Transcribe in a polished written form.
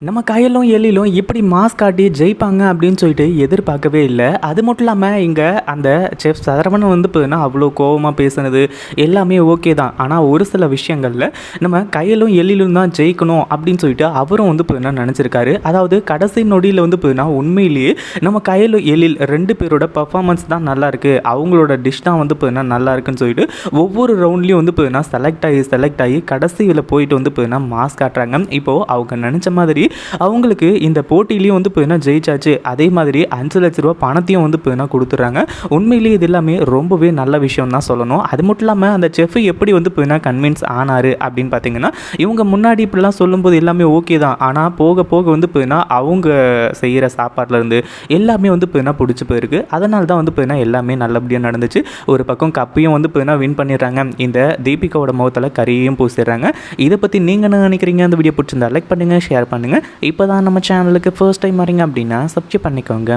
நம்ம கயலும் எழிலும் இப்படி மாஸ் காட்டி ஜெயிப்பாங்க அப்படின்னு சொல்லிட்டு எதிர்பார்க்கவே இல்லை. அது மட்டும் இல்லாமல் இங்கே அந்த செஃப் சரவணன் வந்து பார்த்தீங்கன்னா அவ்வளோ கோபமாக பேசுனது எல்லாமே ஓகே தான். ஆனால் ஒரு சில விஷயங்களில் நம்ம கயலும் எழிலும் தான் ஜெயிக்கணும் அப்படின்னு சொல்லிட்டு அவரும் வந்து பார்த்தீங்கன்னா நினச்சிருக்காரு. அதாவது கடைசி நொடியில் வந்து பார்த்தீங்கன்னா உண்மையிலேயே நம்ம கயலும் எழில் 2 பேரோட பர்ஃபார்மன்ஸ் தான் நல்லாயிருக்கு, அவங்களோட டிஷ் தான் வந்து பார்த்தீங்கன்னா நல்லா இருக்குன்னு சொல்லிட்டு ஒவ்வொரு ரவுண்ட்லேயும் வந்து பார்த்தீங்கன்னா செலக்ட் ஆகி கடைசியில் போயிட்டு வந்து பார்த்தீங்கன்னா மாஸ் காட்டுறாங்க. இப்போது அவங்க நினச்ச மாதிரி அவங்களுக்கு இந்த போட்டியிலையும் வந்து பார்த்தீங்கன்னா ஜெயிச்சாச்சு. அதே மாதிரி 5 லட்ச ரூபா பணத்தையும் வந்து பார்த்தீங்கன்னா கொடுத்துட்றாங்க. உண்மையிலேயே இது எல்லாமே ரொம்பவே நல்ல விஷயம் தான் சொல்லணும். அது மட்டும் இல்லாமல் அந்த செஃப் எப்படி வந்து பார்த்தீங்கன்னா கன்வின்ஸ் ஆனார் அப்படின்னு பார்த்தீங்கன்னா, இவங்க முன்னாடி இப்படிலாம் சொல்லும்போது எல்லாமே ஓகே தான். ஆனால் போக போக வந்து பார்த்தீங்கன்னா அவங்க செய்கிற சாப்பாட்டிலேருந்து எல்லாமே வந்து பார்த்தீங்கன்னா பிடிச்சி போயிருக்கு. அதனால தான் வந்து பார்த்தீங்கன்னா எல்லாமே நல்லபடியாக நடந்துச்சு. ஒரு பக்கம் கப்பையும் வந்து பார்த்தீங்கன்னா வின் பண்ணிடுறாங்க. இந்த தீபிகாவோட முகத்தில் கறியையும் பூசிடுறாங்க. இதை பற்றி நீங்கள் என்ன நினைக்கிறீங்க? அந்த வீடியோ பிடிச்சிருந்தா லைக் பண்ணுங்கள், ஷேர் பண்ணுங்கள். இப்போ தான் நம்ம சேனலுக்கு ஃபர்ஸ்ட் டைம் வரீங்க அப்படின்னா சப்ஸ்கிரைப் பண்ணிக்கோங்க.